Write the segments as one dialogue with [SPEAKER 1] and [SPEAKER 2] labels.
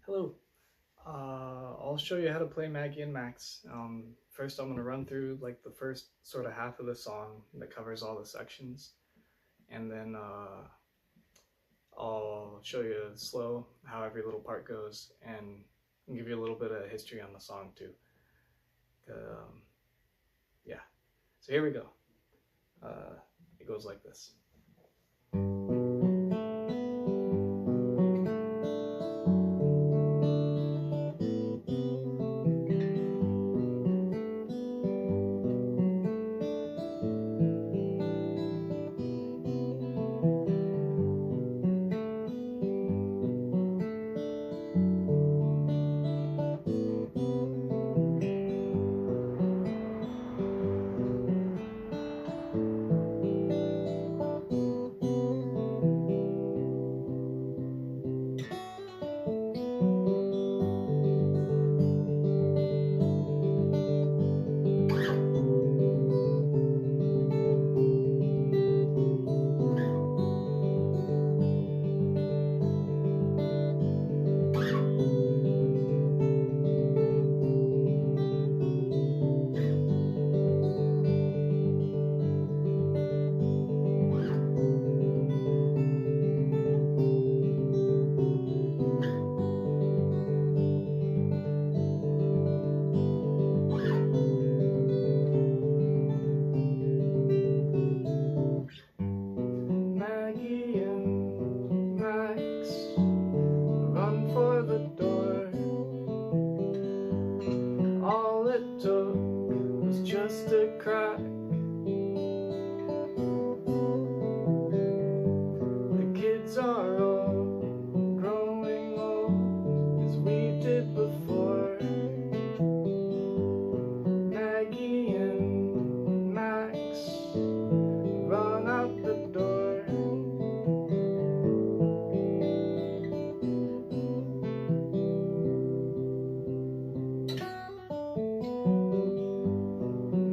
[SPEAKER 1] Hello. I'll show you how to play Maggie and Max. First, I'm going to run through like the first sort of half of the song that covers all the sections, and then I'll show you slow how every little part goes, and give you a little bit of history on the song too. Yeah. So here we go. It goes like this. Maggie and Max run for the door. All it took was just a crack. The kids are all growing old as we did before. Maggie and Max run out the door.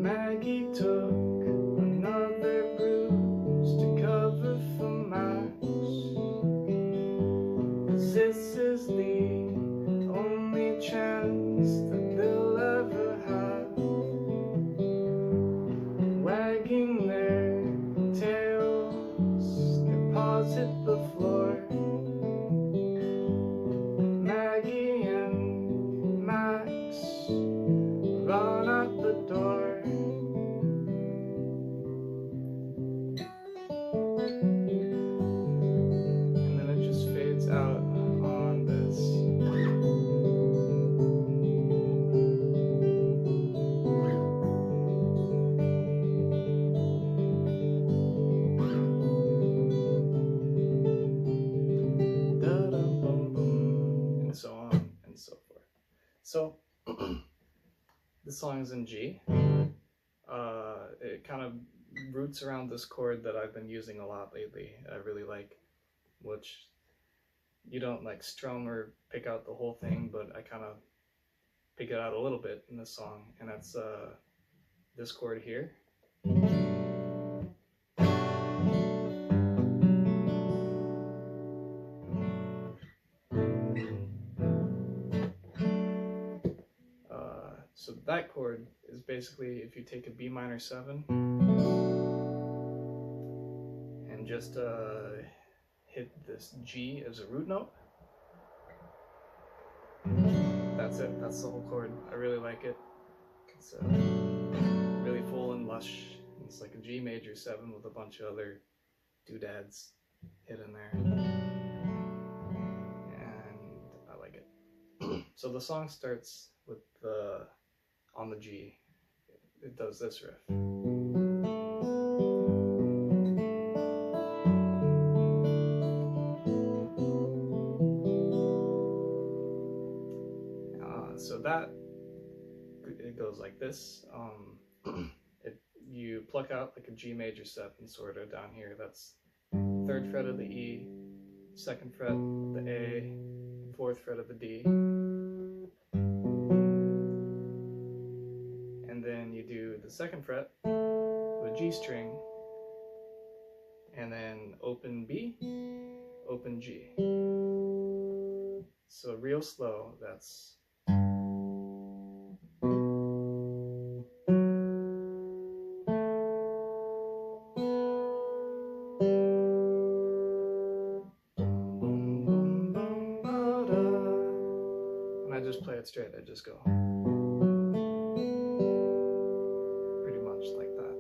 [SPEAKER 1] Maggie took another bruise to cover for Max, 'cause this is the only chance that they'll ever have, wagging their tails, their paws hit the floor. Maggie and Max run out the door. And then it just fades out on this. Da-da-bum-bum, and so on and so forth. So this song is in G. It kind of roots around this chord that I've been using a lot lately. I really like, which you don't like strum or pick out the whole thing, but I kind of pick it out a little bit in this song, and that's this chord here. So that chord is basically if you take a B minor 7 and just hit this G as a root note. That's it. That's the whole chord. I really like it. It's really full and lush. It's like a G major 7 with a bunch of other doodads hidden there. And I like it. So the song starts with on the G. It does this riff. So that it goes like this. You pluck out like a G major 7 sort of down here. That's 3rd fret of the E, 2nd fret of the A, 4th fret of the D. And then you do the 2nd fret with a G string, and then open B, open G. So real slow, that's and I just play it straight. I just go pretty much like that.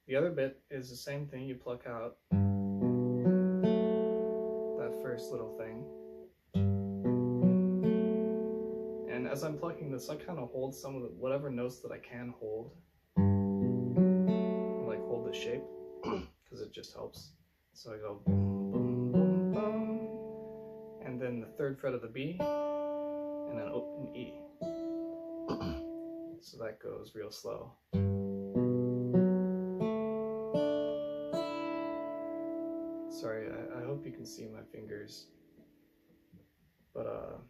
[SPEAKER 1] The other bit is the same thing. You pluck out that first little thing. And as I'm plucking this, I kind of hold some of the, whatever notes that I can hold. Like hold the shape, because it just helps. So I go boom, boom, boom, boom. And then the third fret of the B, and then open E. So that goes real slow. Sorry, I hope you can see my fingers. But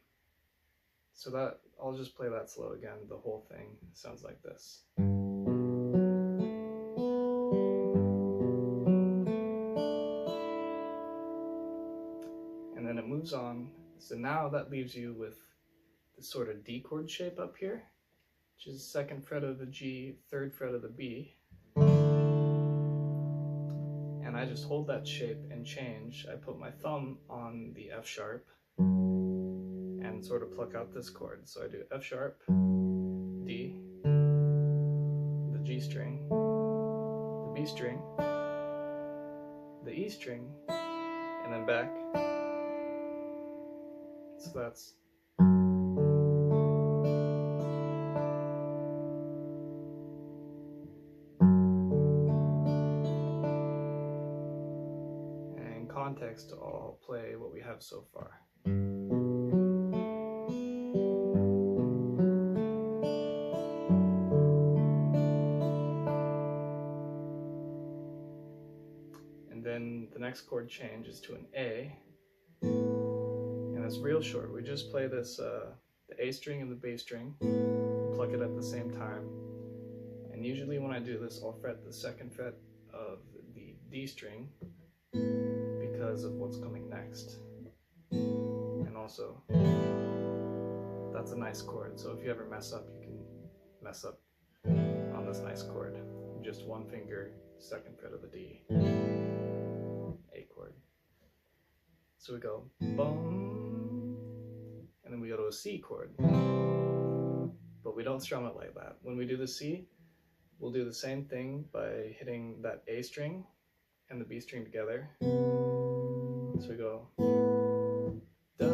[SPEAKER 1] so that, I'll just play that slow again. The whole thing sounds like this. And then it moves on. So now that leaves you with the sort of D chord shape up here, which is second fret of the G, third fret of the B. And I just hold that shape and change. I put my thumb on the F sharp and sort of pluck out this chord. So I do F sharp, D, the G string, the B string, the E string, and then back. So that's context, I'll play what we have so far. And then the next chord change is to an A, and it's real short. We just play this, the A string and the B string, pluck it at the same time. And usually when I do this, I'll fret the second fret of the D string, because of what's coming next. And also, that's a nice chord, so if you ever mess up, you can mess up on this nice chord. Just one finger, second fret of the D, A chord. So we go bum, and then we go to a C chord. But we don't strum it like that. When we do the C, we'll do the same thing by hitting that A string and the B string together. So we go da,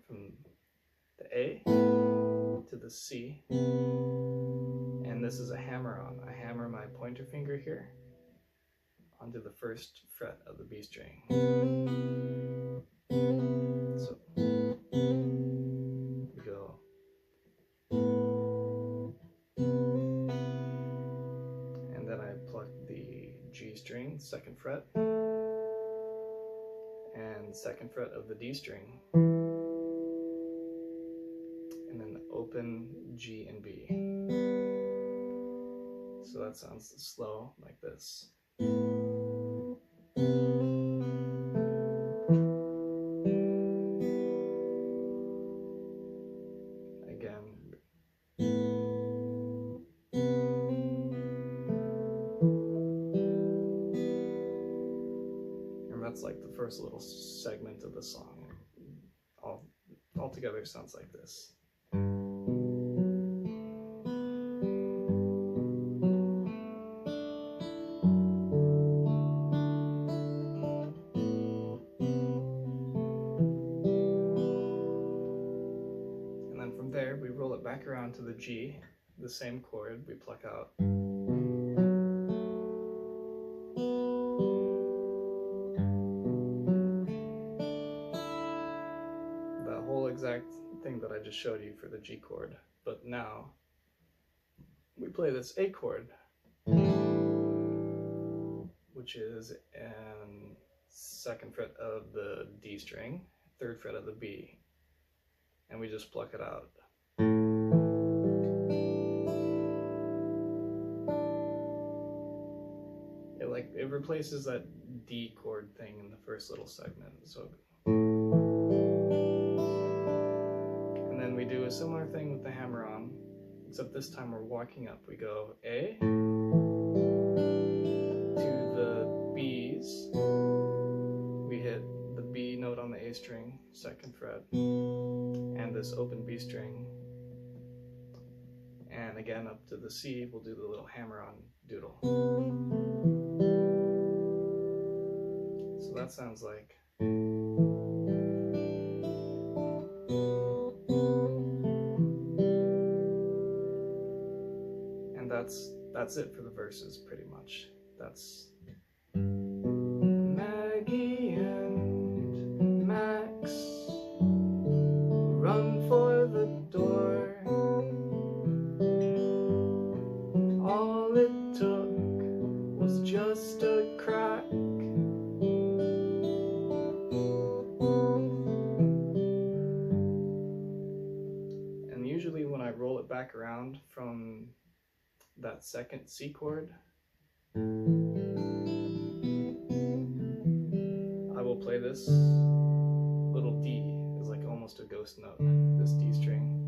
[SPEAKER 1] from the A to the C, and this is a hammer on. I hammer my pointer finger here onto the first fret of the B string. So we go and then I pluck the G string, second fret, and second fret of the D string, and then open G and B. So that sounds slow like this. Again. And that's like the first little segment of the song. All together sounds like this. And then from there, we roll it back around to the G, the same chord, we pluck out. That whole exact thing that I just showed you for the G chord. But now, we play this A chord, which is in second fret of the D string, third fret of the B, and we just pluck it out. It replaces that D chord thing in the first little segment. So thing with the hammer on, except this time we're walking up. We go A to the B's. We hit the B note on the A string, 2nd fret, and this open B string. And again up to the C, we'll do the little hammer-on doodle. So that sounds like. And that's it for the verses, pretty much. That's Maggie and Max run for the door. All it took was just a crack. And usually when I roll it back around from that 2nd C chord, I will play this little D is like almost a ghost note, this D string.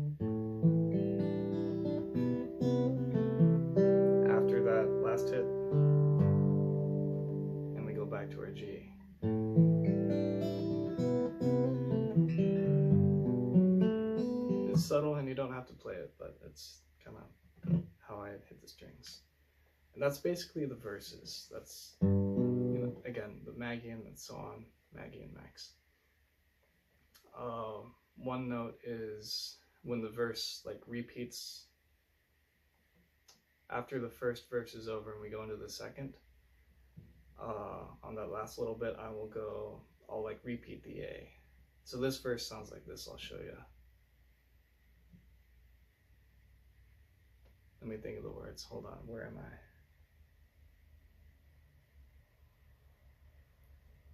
[SPEAKER 1] After that last hit, and we go back to our G. It's subtle and you don't have to play it, but it's kind of how I hit the strings. And that's basically the verses. That's, you know, again, the Maggie and so on, Maggie and Max. One note is when the verse like repeats after the first verse is over and we go into the second. On that last little bit, I'll like repeat the A. So this verse sounds like this, I'll show you. Let me think of the words, hold on, where am I?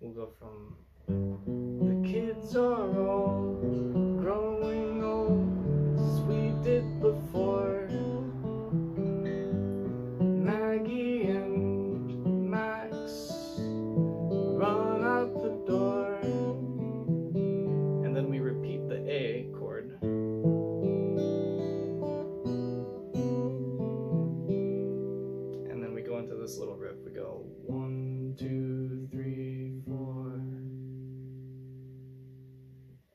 [SPEAKER 1] We'll go from the kids are all growing old as we did before. Maggie and Max run out the door. And then we repeat the A chord. And then we go into this little riff. We go 1, 2, 3, 4.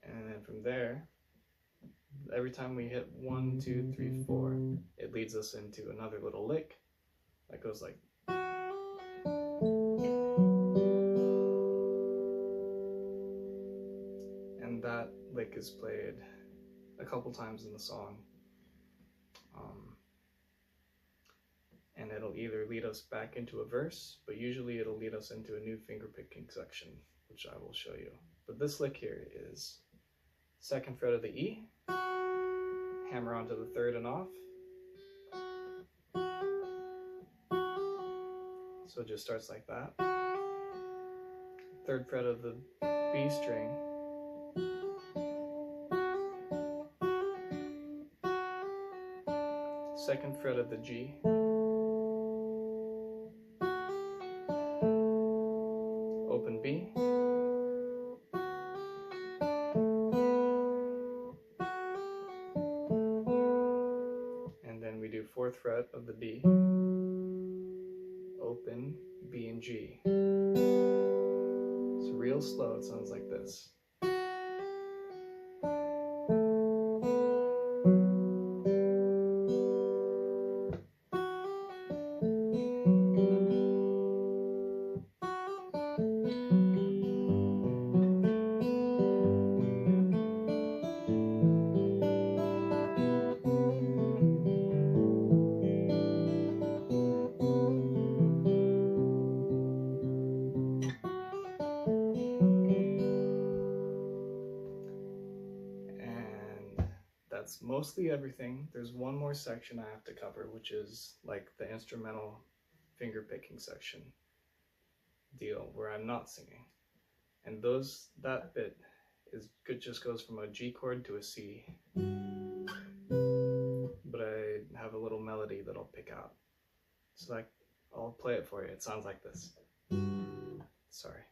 [SPEAKER 1] And then from there, every time we hit 1, 2, 3, 4, it leads us into another little lick that goes like. And that lick is played a couple times in the song. And it'll either lead us back into a verse, but usually it'll lead us into a new finger picking section, which I will show you. But this lick here is 2nd fret of the E, hammer onto the 3rd and off. So it just starts like that. 3rd fret of the B string. 2nd fret of the G. Open B. And then we do 4th fret of the D. Open B and G. It's real slow, it sounds like this. That's mostly everything. There's one more section I have to cover, which is like the instrumental finger picking section deal where I'm not singing. And that bit just goes from a G chord to a C. But I have a little melody that I'll pick out. So I'll play it for you. It sounds like this. Sorry.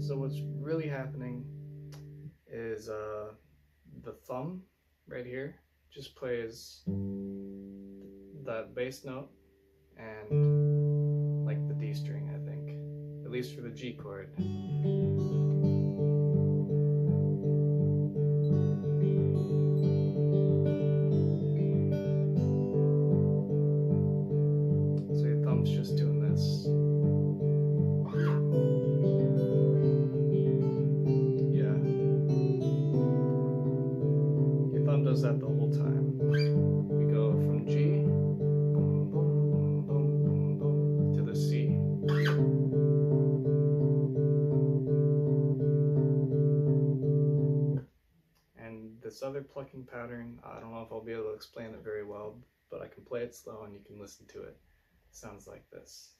[SPEAKER 1] So what's really happening is the thumb right here just plays that bass note and like the D string, I think, at least for the G chord. So your thumb's just doing this. Yeah. Your thumb does that the whole time. We go from G, boom, boom, boom, boom, boom, boom, to the C. And this other plucking pattern, I don't know if I'll be able to explain it very well, but I can play it slow and you can listen to it. It sounds like this.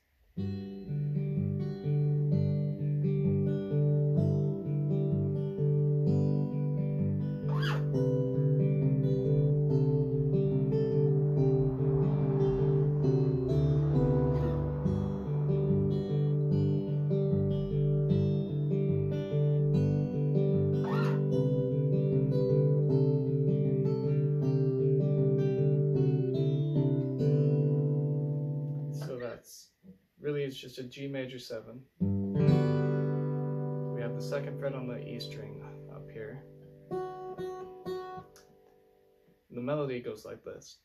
[SPEAKER 1] Really, it's just a G major 7. We have the 2nd fret on the E string up here. The melody goes like this.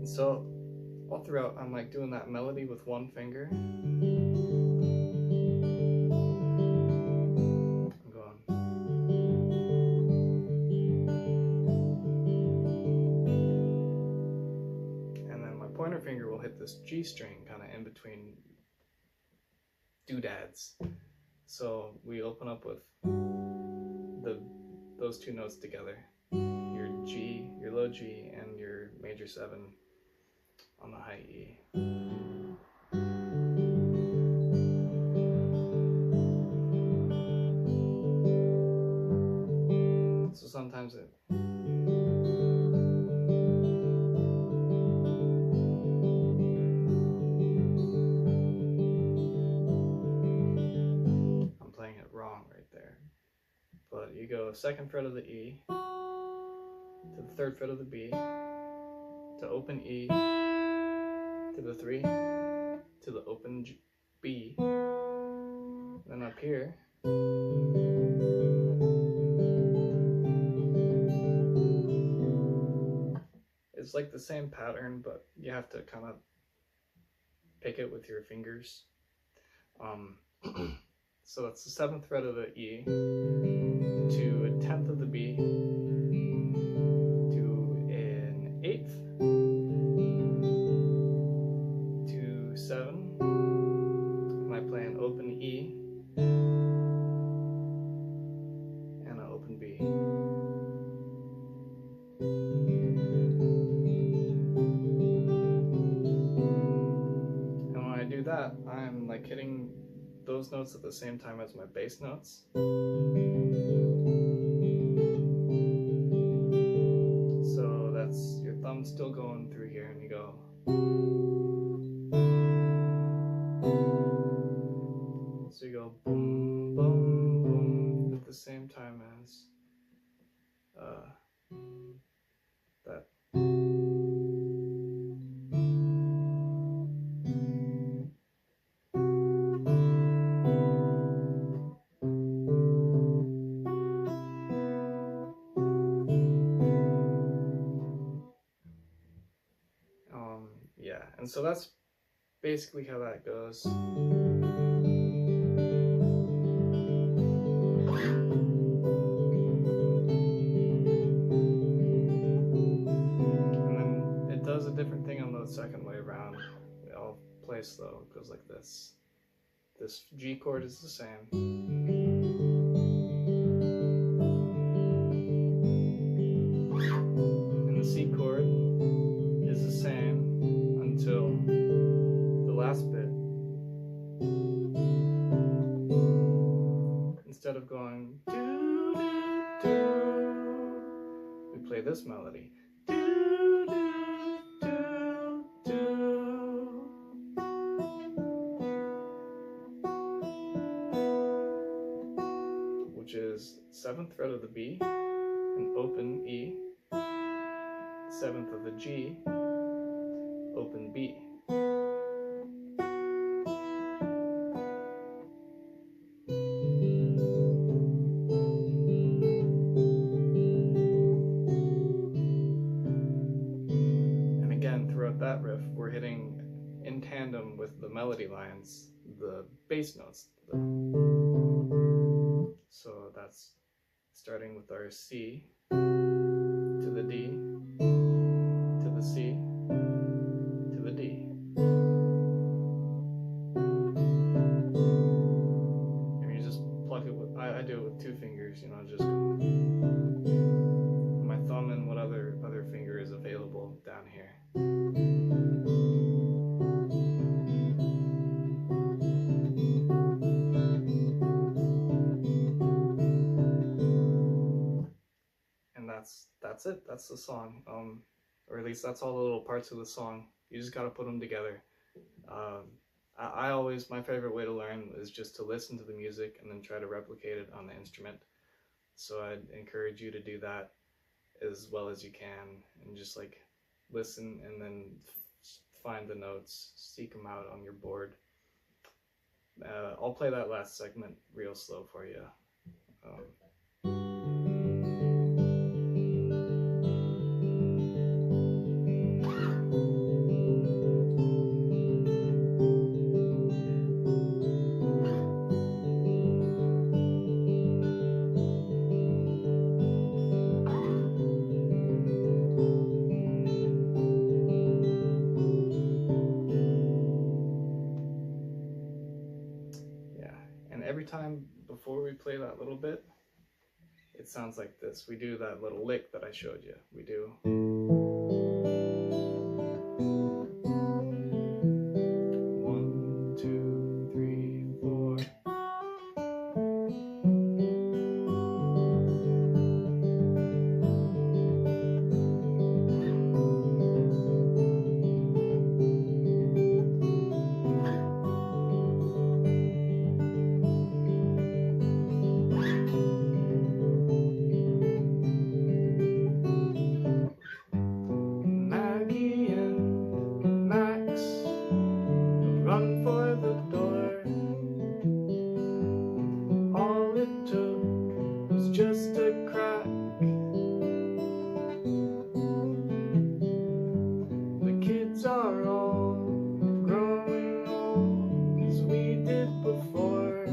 [SPEAKER 1] So all throughout, I'm like doing that melody with one finger. I'm going. And then my pointer finger will hit this G string kind of in between doodads. So we open up with those two notes together. Your G, your low G, and your major 7 on the high E. So sometimes I'm playing it wrong right there. But you go 2nd fret of the E to the 3rd fret of the B to open E to the 3 to the open B, then up here it's like the same pattern, but you have to kind of pick it with your fingers. So that's the 7th fret of the E to a 10th of the B to an 8th to 7, and I play an open E and an open B. And when I do that, I'm like hitting those notes at the same time as my bass notes. So that's your thumb still going through here, and you go. So you go boom, boom, boom at the same time as that. Yeah, and so that's basically how that goes. And then it does a different thing on the the second way around. I'll play slow. It goes like this. This G chord is the same. And the C chord is the same until the last bit. Instead of going do do do, we play this melody. Do do do do. Which is 7th fret of the B, an open E, 7th of the G, open B. And again, throughout that riff, we're hitting in tandem with the melody lines, the bass notes. So that's starting with our C to the D to the C to the D. And you just pluck it with, I do it with 2 fingers, you know, just my thumb and what other finger is available down here. That's it. That's the song. Or at least that's all the little parts of the song. You just gotta put them together. I always, my favorite way to learn is just to listen to the music and then try to replicate it on the instrument. So I'd encourage you to do that as well as you can, and just like listen and then find the notes, seek them out on your board. I'll play that last segment real slow for you. Every time before we play that little bit, it sounds like this. We do that little lick that I showed you. We do. 1, 2, 3, 4. Maggie and Max run for the door. All it took was just a crack. The kids are all growing old as we did before.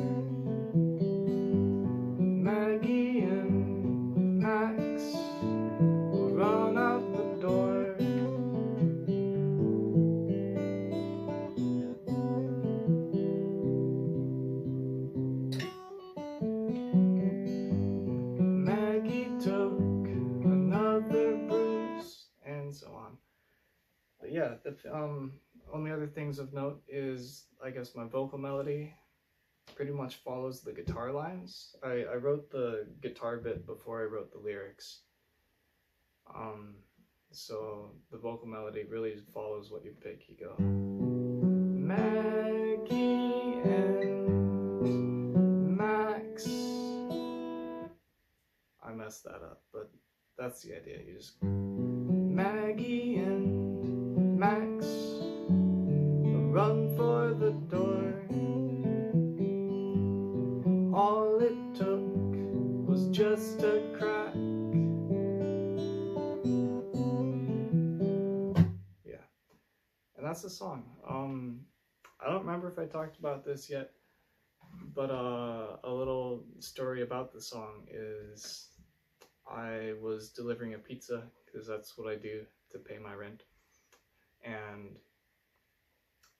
[SPEAKER 1] Maggie and Max will run out the door. Maggie took another bruise, and so on. But yeah, the only other things of note is, I guess, my vocal melody pretty much follows the guitar lines. I wrote the guitar bit before I wrote the lyrics. So the vocal melody really follows what you pick. You go Maggie and Max. I messed that up, but that's the idea. You just Maggie and Max run for the door. All it took was just a crack. Yeah, and that's the song. I don't remember if I talked about this yet, but a little story about the song is I was delivering a pizza, because that's what I do to pay my rent, and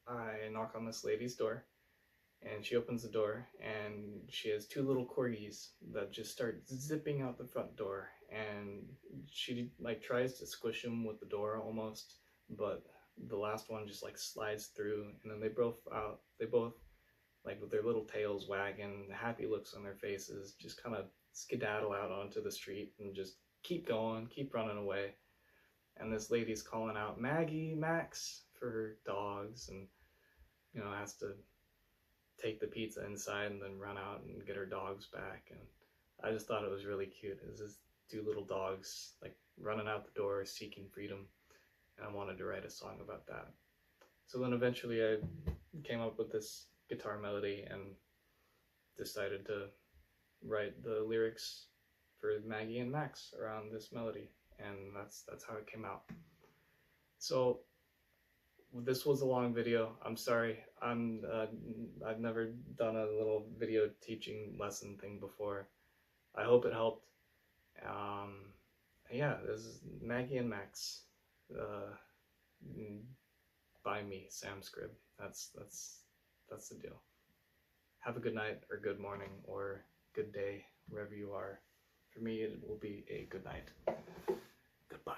[SPEAKER 1] I knock on this lady's door, and she opens the door, and she has two little corgis that just start zipping out the front door, and she like tries to squish them with the door almost, but the last one just like slides through, and then they both like with their little tails wagging, happy looks on their faces, just kind of skedaddle out onto the street and just keep going, keep running away. And this lady's calling out Maggie, Max for her dogs, and has to take the pizza inside and then run out and get her dogs back. And I just thought it was really cute. It was just two little dogs like running out the door seeking freedom, and I wanted to write a song about that. So then eventually I came up with this guitar melody and decided to write the lyrics for Maggie and Max around this melody, and that's how it came out. So this was a long video. I'm sorry. I've never done a little video teaching lesson thing before. I hope it helped. Yeah, this is Maggie and Max by me, Sam Scribb. That's the deal. Have a good night, or good morning, or good day, wherever you are. For me, it will be a good night. Goodbye.